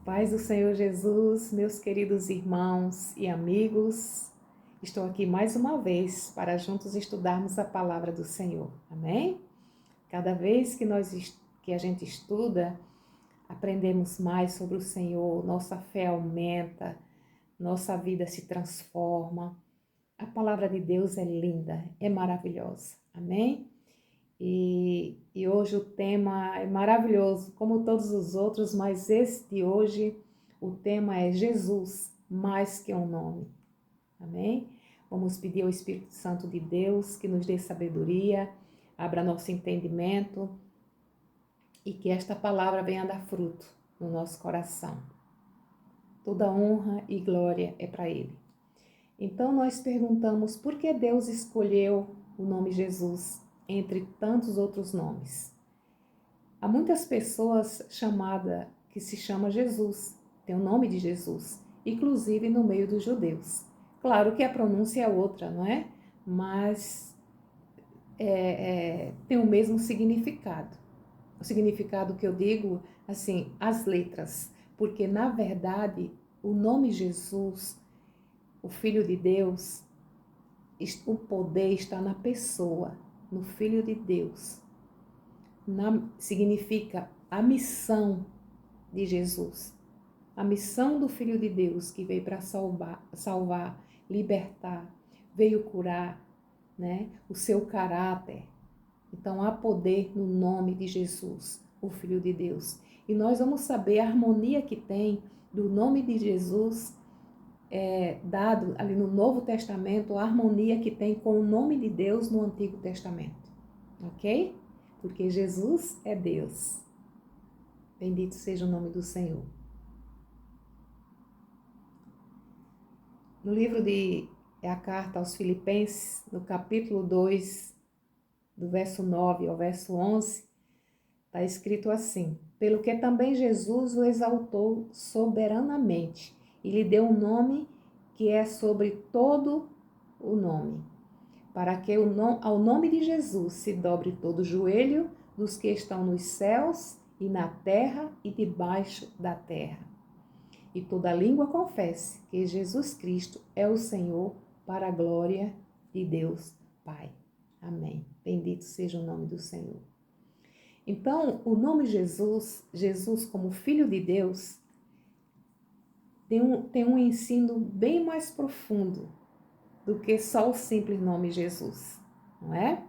Paz do Senhor Jesus, meus queridos irmãos e amigos, estou aqui mais uma vez para juntos estudarmos a palavra do Senhor, amém? Cada vez que a gente estuda, aprendemos mais sobre o Senhor, nossa fé aumenta, nossa vida se transforma. A palavra de Deus é linda, é maravilhosa, amém? E hoje o tema é maravilhoso, como todos os outros, mas esse de hoje, o tema é Jesus, mais que um nome. Amém? Vamos pedir ao Espírito Santo de Deus que nos dê sabedoria, abra nosso entendimento e que esta palavra venha dar fruto no nosso coração. Toda honra e glória é para Ele. Então nós perguntamos por que Deus escolheu o nome Jesus entre tantos outros nomes. Há muitas pessoas que se chama Jesus, tem o nome de Jesus, inclusive no meio dos judeus. Claro que a pronúncia é outra, não é? Mas tem o mesmo significado. O significado que eu digo, assim, as letras, porque na verdade o nome Jesus, o Filho de Deus, o poder está na pessoa, no Filho de Deus. Significa a missão de Jesus. A missão do Filho de Deus que veio para salvar, libertar, veio curar, né, o seu caráter. Então há poder no nome de Jesus, o Filho de Deus. E nós vamos saber a harmonia que tem do nome de Jesus dado ali no Novo Testamento, a harmonia que tem com o nome de Deus no Antigo Testamento. Ok? Porque Jesus é Deus. Bendito seja o nome do Senhor. No livro a carta aos Filipenses, no capítulo 2, do verso 9 ao verso 11, está escrito assim: pelo que também Jesus o exaltou soberanamente e lhe deu um nome que é sobre todo o nome, para que ao nome de Jesus se dobre todo o joelho dos que estão nos céus e na terra e debaixo da terra, e toda língua confesse que Jesus Cristo é o Senhor, para a glória de Deus Pai. Amém. Bendito seja o nome do Senhor. Então, o nome Jesus, Jesus como Filho de Deus, tem um ensino bem mais profundo do que só o simples nome Jesus, não é?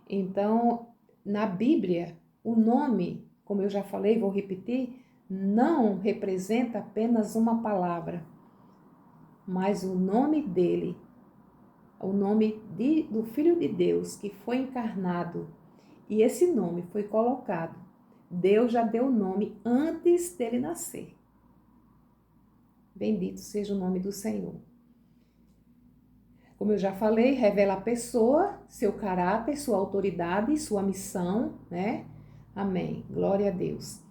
Então, na Bíblia, o nome, como eu já falei, vou repetir, não representa apenas uma palavra, mas o nome dele, o nome do Filho de Deus que foi encarnado, e esse nome foi colocado. Deus já deu o nome antes dele nascer. Bendito seja o nome do Senhor. Como eu já falei, revela a pessoa, seu caráter, sua autoridade, sua missão, né? Amém. Glória a Deus.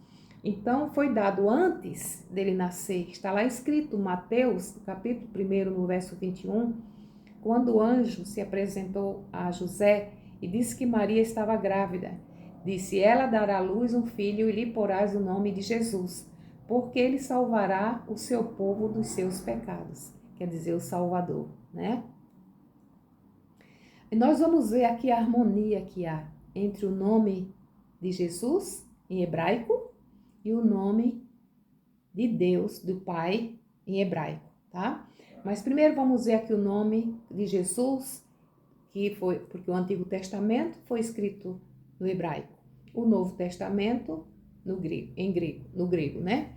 Então, foi dado antes dele nascer. Está lá escrito, Mateus, capítulo 1, no verso 21, quando o anjo se apresentou a José e disse que Maria estava grávida. Disse, ela dará à luz um filho e lhe porás o nome de Jesus, porque ele salvará o seu povo dos seus pecados. Quer dizer, o Salvador, né? E nós vamos ver aqui a harmonia que há entre o nome de Jesus, em hebraico, e o nome de Deus, do Pai, em hebraico, tá? Mas primeiro vamos ver aqui o nome de Jesus, que foi, porque o Antigo Testamento foi escrito no hebraico, o Novo Testamento no grego, né?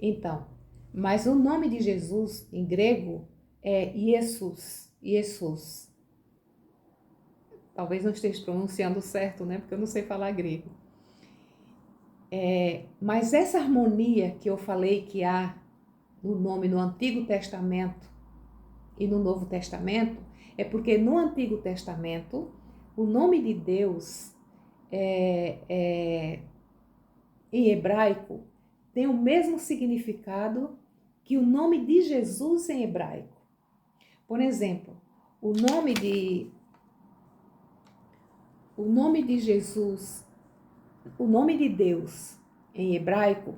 Então, mas o nome de Jesus em grego é Jesus. Talvez não esteja pronunciando certo, né? Porque eu não sei falar grego. Mas essa harmonia que eu falei que há no nome no Antigo Testamento e no Novo Testamento, é porque no Antigo Testamento o nome de Deus em hebraico tem o mesmo significado que o nome de Jesus em hebraico. Por exemplo, o nome de Jesus, o nome de Deus em hebraico,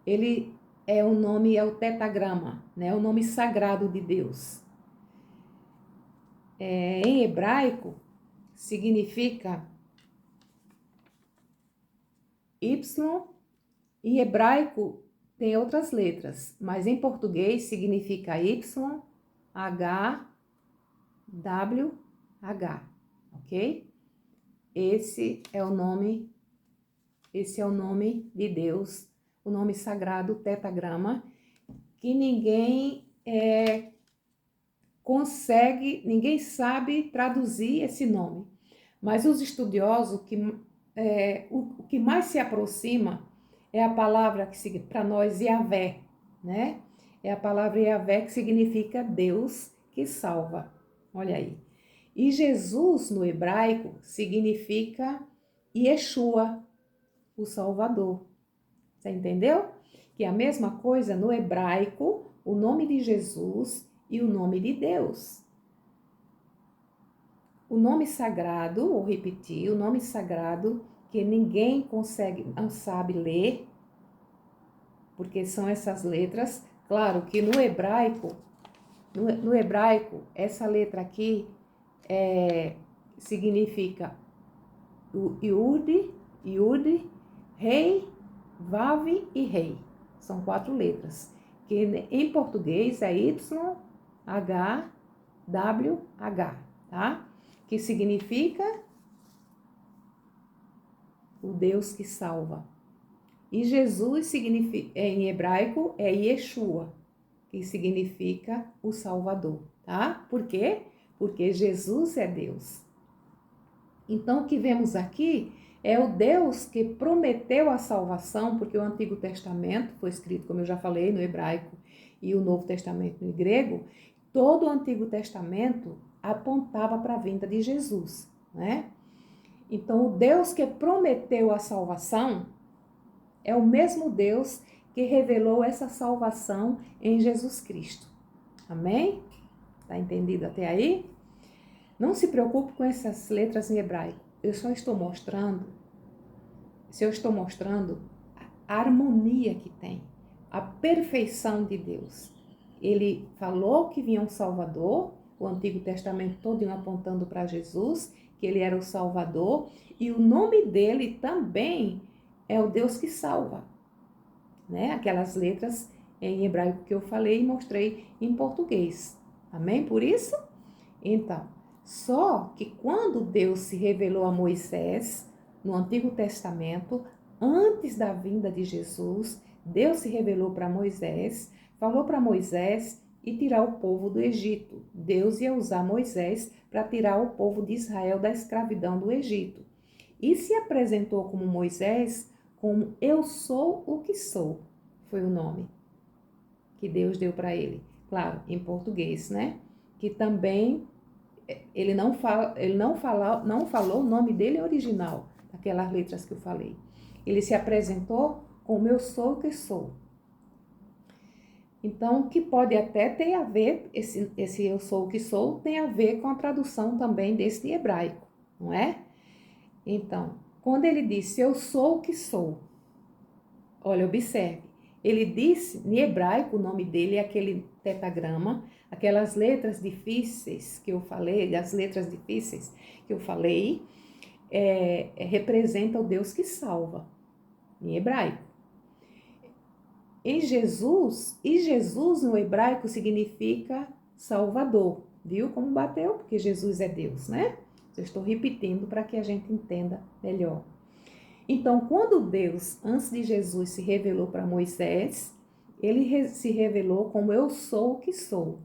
ele é o nome, é o tetagrama, né? O nome sagrado de Deus. Em hebraico, significa Y. Em hebraico, tem outras letras, mas em português significa Y, H, W, H, ok? Esse é o nome de Deus, o nome sagrado, tetagrama, que ninguém ninguém sabe traduzir esse nome. Mas os estudiosos, o que mais se aproxima é a palavra que para nós Yahvé, né? É a palavra Yahvé que significa Deus que salva. Olha aí. E Jesus no hebraico significa Yeshua, o Salvador. Você entendeu? Que é a mesma coisa no hebraico, o nome de Jesus e o nome de Deus. O nome sagrado, vou repetir, o nome sagrado que ninguém consegue, não sabe ler, porque são essas letras. Claro que no hebraico, essa letra aqui significa Yud, Rei, Vav e Rei. São 4 letras. Que em português é Y, H, W, H, tá? Que significa o Deus que salva. E Jesus significa, em hebraico é Yeshua, que significa o Salvador, tá? Por quê? Porque Jesus é Deus. Então, o que vemos aqui é o Deus que prometeu a salvação, porque o Antigo Testamento foi escrito, como eu já falei, no hebraico e o Novo Testamento no grego. Todo o Antigo Testamento apontava para a vinda de Jesus, né? Então, o Deus que prometeu a salvação é o mesmo Deus que revelou essa salvação em Jesus Cristo. Amém? Tá entendido até aí? Não se preocupe com essas letras em hebraico. Eu estou mostrando a harmonia que tem, a perfeição de Deus. Ele falou que vinha um Salvador, o Antigo Testamento todo apontando para Jesus, que ele era o Salvador, e o nome dele também é o Deus que salva, né? Aquelas letras em hebraico que eu falei e mostrei em português. Amém? Por isso? Então, só que quando Deus se revelou a Moisés, no Antigo Testamento, antes da vinda de Jesus, Deus se revelou para Moisés, falou para Moisés ir tirar o povo do Egito. Deus ia usar Moisés para tirar o povo de Israel da escravidão do Egito. E se apresentou como Moisés, como eu sou o que sou, foi o nome que Deus deu para ele. Claro, em português, né? Que também ele não falou o nome dele original, aquelas letras que eu falei. Ele se apresentou como eu sou o que sou. Então, que pode até ter a ver, esse eu sou o que sou, tem a ver com a tradução também desse hebraico, não é? Então, quando ele disse eu sou o que sou, olha, observe, ele disse, em hebraico, o nome dele é aquele tetagrama, aquelas letras difíceis que eu falei, as letras difíceis que eu falei, representa o Deus que salva, em hebraico. E Jesus no hebraico significa Salvador. Viu como bateu? Porque Jesus é Deus, né? Eu estou repetindo para que a gente entenda melhor. Então, quando Deus, antes de Jesus, se revelou para Moisés, ele se revelou como eu sou o que sou.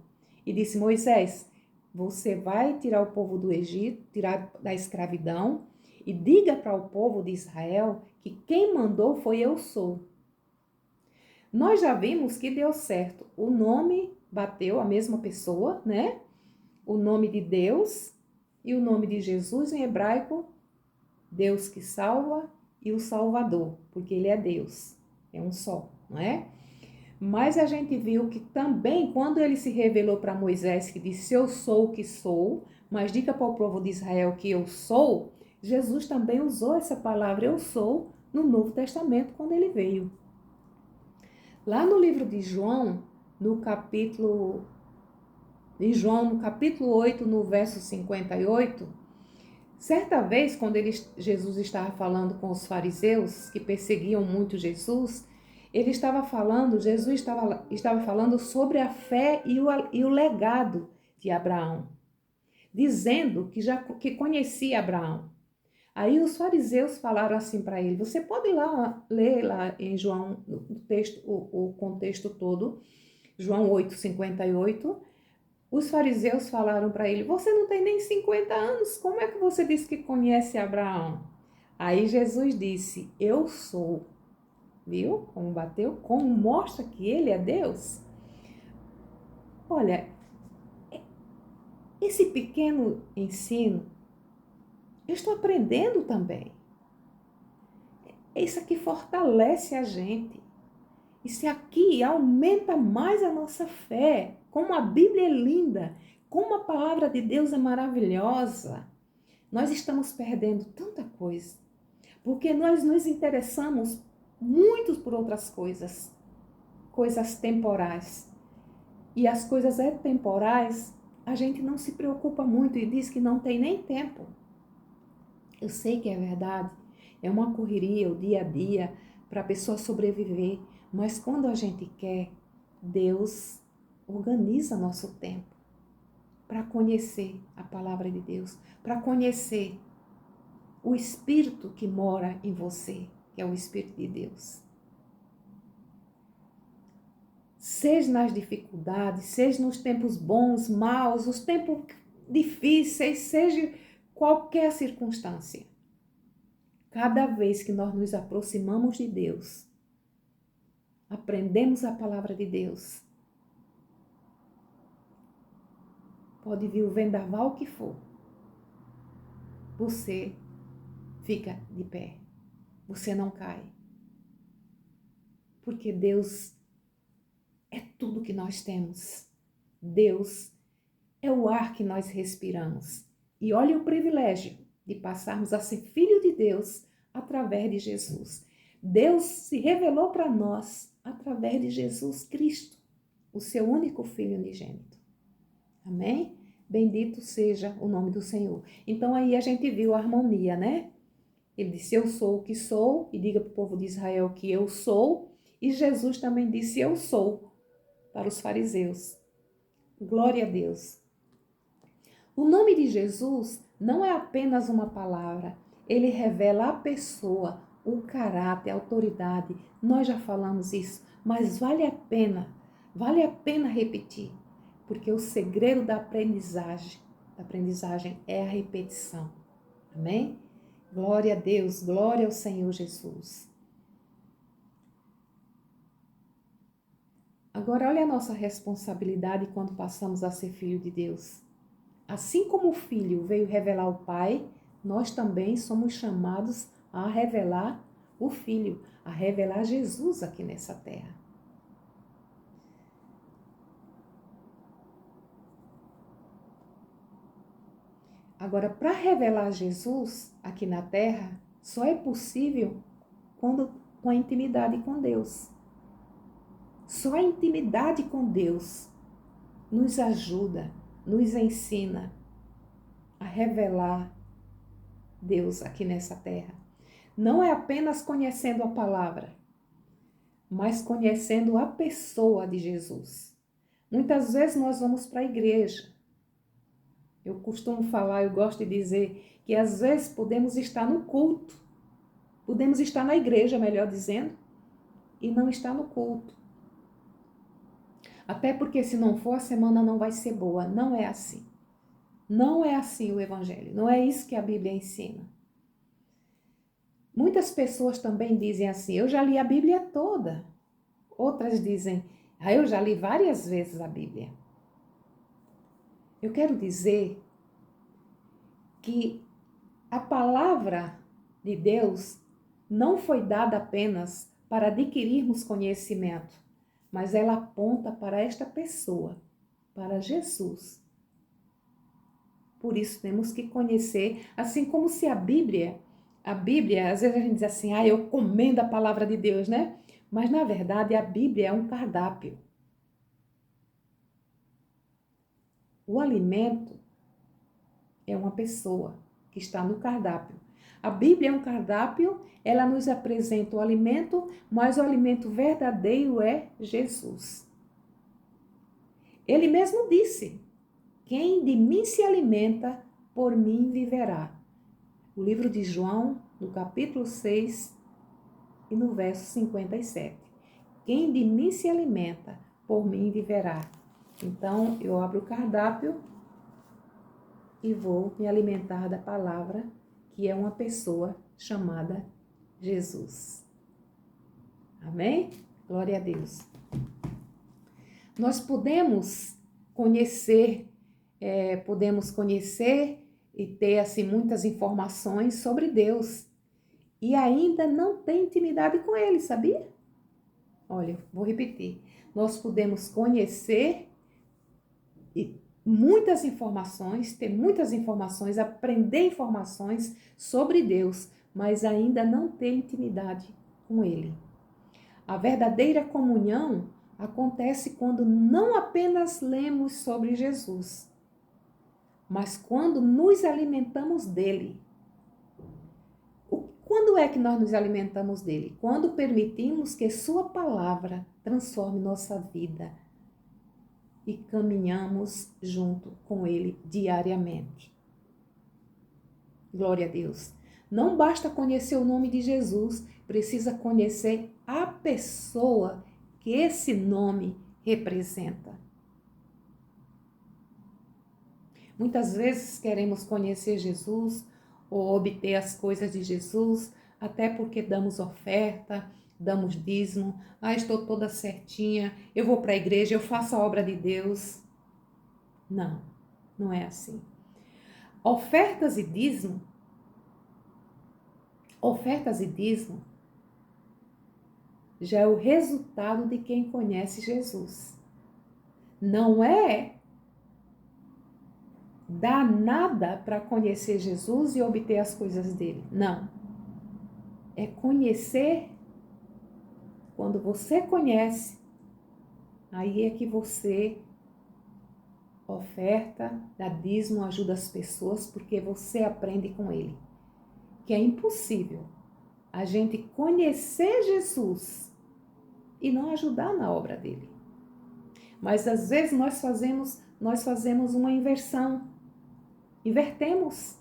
E disse, Moisés, você vai tirar o povo do Egito, tirar da escravidão, e diga para o povo de Israel que quem mandou foi eu sou. Nós já vimos que deu certo. O nome bateu a mesma pessoa, né? O nome de Deus e o nome de Jesus em hebraico, Deus que salva e o Salvador, porque ele é Deus, é um só, não é? Mas a gente viu que também, quando ele se revelou para Moisés, que disse, eu sou o que sou, mas diga para o povo de Israel que eu sou, Jesus também usou essa palavra, eu sou, no Novo Testamento, quando ele veio. Lá no livro de João, no capítulo 8, no verso 58, certa vez, quando Jesus estava falando com os fariseus, que perseguiam muito Jesus, Jesus estava falando sobre a fé e o legado de Abraão, dizendo que conhecia Abraão. Aí os fariseus falaram assim para ele, você pode ir lá ler lá em João, o contexto todo, João 8:58. Os fariseus falaram para ele, você não tem nem 50 anos, como é que você diz que conhece Abraão? Aí Jesus disse, eu sou. Viu como bateu? Como mostra que ele é Deus? Olha, esse pequeno ensino, eu estou aprendendo também. Isso aqui fortalece a gente. Isso aqui aumenta mais a nossa fé. Como a Bíblia é linda, como a palavra de Deus é maravilhosa. Nós estamos perdendo tanta coisa, porque nós nos interessamos muito por outras coisas, coisas temporais. E as coisas temporais, a gente não se preocupa muito e diz que não tem nem tempo. Eu sei que é verdade, é uma correria, o dia a dia, para a pessoa sobreviver. Mas quando a gente quer, Deus organiza nosso tempo para conhecer a palavra de Deus, para conhecer o Espírito que mora em você, que é o Espírito de Deus. Seja nas dificuldades, seja nos tempos bons, maus, os tempos difíceis, seja qualquer circunstância. Cada vez que nós nos aproximamos de Deus, aprendemos a palavra de Deus, pode vir o vendaval que for, você fica de pé, você não cai. Porque Deus é tudo que nós temos. Deus é o ar que nós respiramos. E olha o privilégio de passarmos a ser filho de Deus através de Jesus. Deus se revelou para nós através de Jesus Cristo, o seu único Filho unigênito. Amém? Bendito seja o nome do Senhor. Então aí a gente viu a harmonia, né? Ele disse, eu sou o que sou, e diga para o povo de Israel que eu sou. E Jesus também disse, eu sou, para os fariseus. Glória a Deus. O nome de Jesus não é apenas uma palavra, ele revela a pessoa, o caráter, a autoridade. Nós já falamos isso, mas vale a pena repetir, porque o segredo da aprendizagem é a repetição. Amém? Glória a Deus, glória ao Senhor Jesus. Agora, olha a nossa responsabilidade quando passamos a ser filho de Deus. Assim como o Filho veio revelar o Pai, nós também somos chamados a revelar o Filho, a revelar Jesus aqui nessa terra. Agora, para revelar Jesus aqui na terra, só é possível com a intimidade com Deus. Só a intimidade com Deus nos ajuda, nos ensina a revelar Deus aqui nessa terra. Não é apenas conhecendo a palavra, mas conhecendo a pessoa de Jesus. Muitas vezes nós vamos para a igreja. Eu costumo falar, eu gosto de dizer, que às vezes podemos estar no culto, podemos estar na igreja, melhor dizendo, e não estar no culto. Até porque se não for, a semana não vai ser boa. Não é assim. Não é assim o Evangelho. Não é isso que a Bíblia ensina. Muitas pessoas também dizem assim, eu já li a Bíblia toda. Outras dizem, eu já li várias vezes a Bíblia. Eu quero dizer que a palavra de Deus não foi dada apenas para adquirirmos conhecimento, mas ela aponta para esta pessoa, para Jesus. Por isso temos que conhecer, assim como se a Bíblia, às vezes a gente diz assim, eu comendo a palavra de Deus, né? Mas, na verdade, a Bíblia é um cardápio. O alimento é uma pessoa que está no cardápio. A Bíblia é um cardápio, ela nos apresenta o alimento, mas o alimento verdadeiro é Jesus. Ele mesmo disse: quem de mim se alimenta, por mim viverá. O livro de João, no capítulo 6 e no verso 57. Quem de mim se alimenta, por mim viverá. Então, eu abro o cardápio e vou me alimentar da palavra, que é uma pessoa chamada Jesus. Amém? Glória a Deus. Nós podemos conhecer e ter assim muitas informações sobre Deus e ainda não ter intimidade com Ele, sabia? Olha, vou repetir. Nós podemos conhecer muitas informações, ter muitas informações, aprender informações sobre Deus, mas ainda não ter intimidade com Ele. A verdadeira comunhão acontece quando não apenas lemos sobre Jesus, mas quando nos alimentamos dele. Quando é que nós nos alimentamos dele? Quando permitimos que sua palavra transforme nossa vida e caminhamos junto com ele diariamente. Glória a Deus. Não basta conhecer o nome de Jesus, precisa conhecer a pessoa que esse nome representa. Muitas vezes queremos conhecer Jesus ou obter as coisas de Jesus, até porque damos oferta, damos dízimo, estou toda certinha, eu vou para a igreja, eu faço a obra de Deus. Não, não é assim. Ofertas e dízimo já é o resultado de quem conhece Jesus. Não é dar nada para conhecer Jesus e obter as coisas dele. Não. É conhecer. Quando você conhece, aí é que você oferta, dá dízimo, ajuda as pessoas, porque você aprende com ele. Que é impossível a gente conhecer Jesus e não ajudar na obra dele. Mas às vezes nós fazemos uma inversão. Invertemos.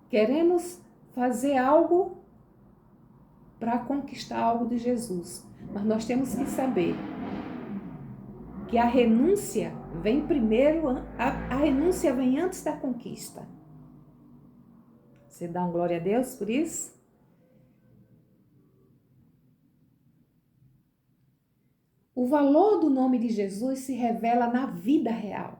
Queremos fazer algo para conquistar algo de Jesus. Mas nós temos que saber que a renúncia vem primeiro, a renúncia vem antes da conquista. Você dá um glória a Deus por isso? O valor do nome de Jesus se revela na vida real.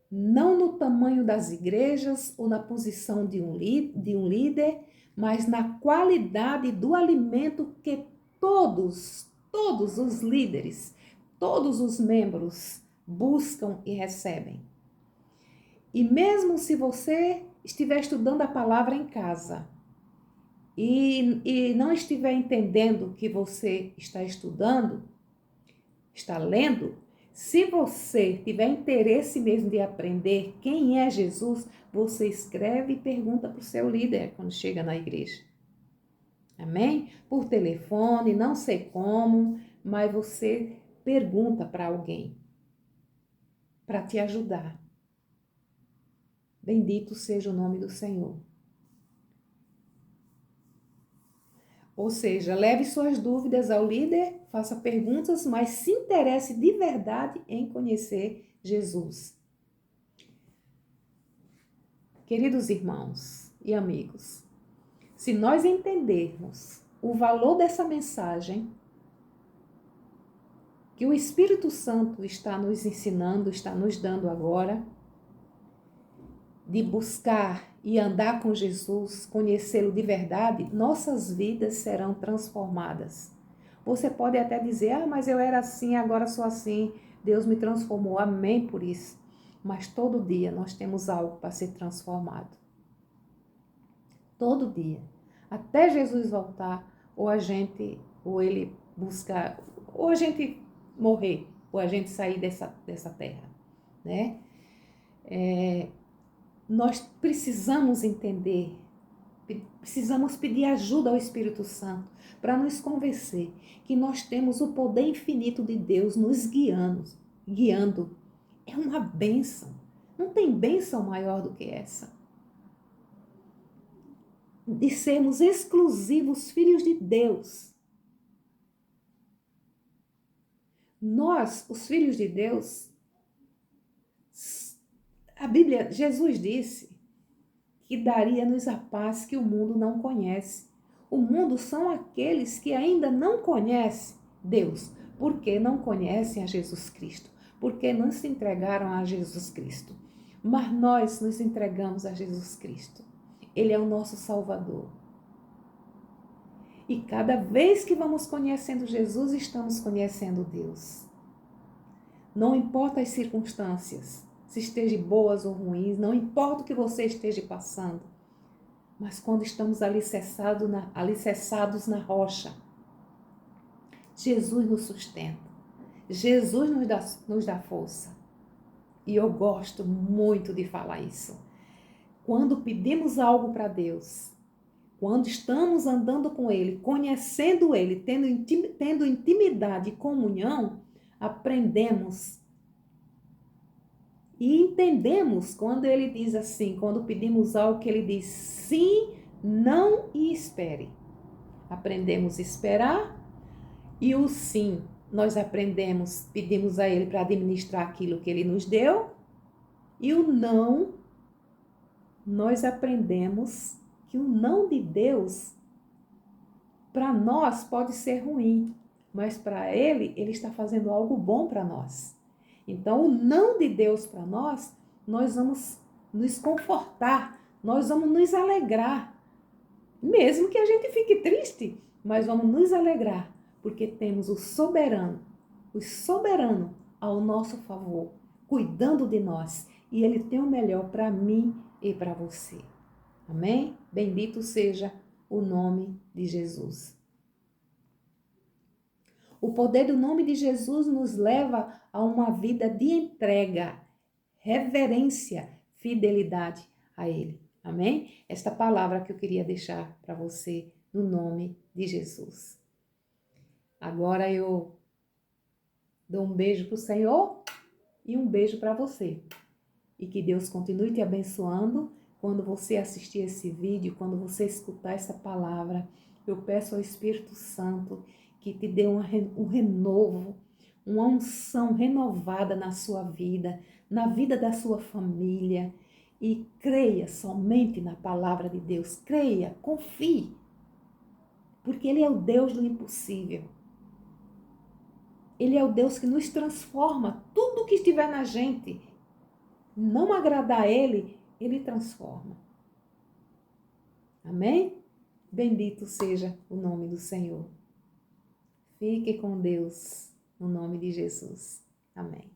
Não no tamanho das igrejas ou na posição de um líder, mas na qualidade do alimento que todos os líderes, todos os membros buscam e recebem. E mesmo se você estiver estudando a palavra em casa e não estiver entendendo o que você está estudando, está lendo, se você tiver interesse mesmo de aprender quem é Jesus, você escreve e pergunta para o seu líder quando chega na igreja. Amém? Por telefone, não sei como, mas você pergunta para alguém para te ajudar. Bendito seja o nome do Senhor. Ou seja, leve suas dúvidas ao líder, faça perguntas, mas se interesse de verdade em conhecer Jesus. Queridos irmãos e amigos, se nós entendermos o valor dessa mensagem que o Espírito Santo está nos ensinando, está nos dando agora, de buscar e andar com Jesus, conhecê-lo de verdade, nossas vidas serão transformadas. Você pode até dizer, mas eu era assim, agora sou assim, Deus me transformou, amém por isso. Mas todo dia nós temos algo para ser transformado. Todo dia. até Jesus voltar, ou ele buscar, ou a gente morrer, ou a gente sair dessa terra, né? Nós precisamos entender, precisamos pedir ajuda ao Espírito Santo para nos convencer que nós temos o poder infinito de Deus nos guiando. É uma bênção. Não tem bênção maior do que essa. De sermos exclusivos filhos de Deus. Nós, os filhos de Deus, a Bíblia, Jesus disse que daria-nos a paz que o mundo não conhece. O mundo são aqueles que ainda não conhecem Deus, porque não conhecem a Jesus Cristo, porque não se entregaram a Jesus Cristo. Mas nós nos entregamos a Jesus Cristo. Ele é o nosso Salvador. E cada vez que vamos conhecendo Jesus, estamos conhecendo Deus. Não importa as circunstâncias, se estejam boas ou ruins, não importa o que você esteja passando, mas quando estamos alicerçados na rocha, Jesus nos sustenta, Jesus nos dá força. E eu gosto muito de falar isso. Quando pedimos algo para Deus, quando estamos andando com Ele, conhecendo Ele, tendo intimidade e comunhão, aprendemos e entendemos quando Ele diz assim, quando pedimos algo que Ele diz sim, não e espere. Aprendemos a esperar e o sim, nós aprendemos, pedimos a Ele para administrar aquilo que Ele nos deu, e o não, nós aprendemos que o não de Deus para nós pode ser ruim, mas para Ele está fazendo algo bom para nós. Então, o não de Deus para nós vamos nos confortar, nós vamos nos alegrar. Mesmo que a gente fique triste, mas vamos nos alegrar, porque temos o soberano ao nosso favor, cuidando de nós. E Ele tem o melhor para mim e para você. Amém? Bendito seja o nome de Jesus. O poder do nome de Jesus nos leva a uma vida de entrega, reverência, fidelidade a Ele. Amém? Esta palavra que eu queria deixar para você no nome de Jesus. Agora eu dou um beijo para o Senhor e um beijo para você. E que Deus continue te abençoando. Quando você assistir esse vídeo, quando você escutar essa palavra, eu peço ao Espírito Santo que te dê um renovo, uma unção renovada na sua vida, na vida da sua família. E creia somente na palavra de Deus. Creia, confie. Porque Ele é o Deus do impossível. Ele é o Deus que nos transforma. Tudo que estiver na gente, não agradar a Ele, Ele transforma. Amém? Bendito seja o nome do Senhor. Fique com Deus, no nome de Jesus. Amém.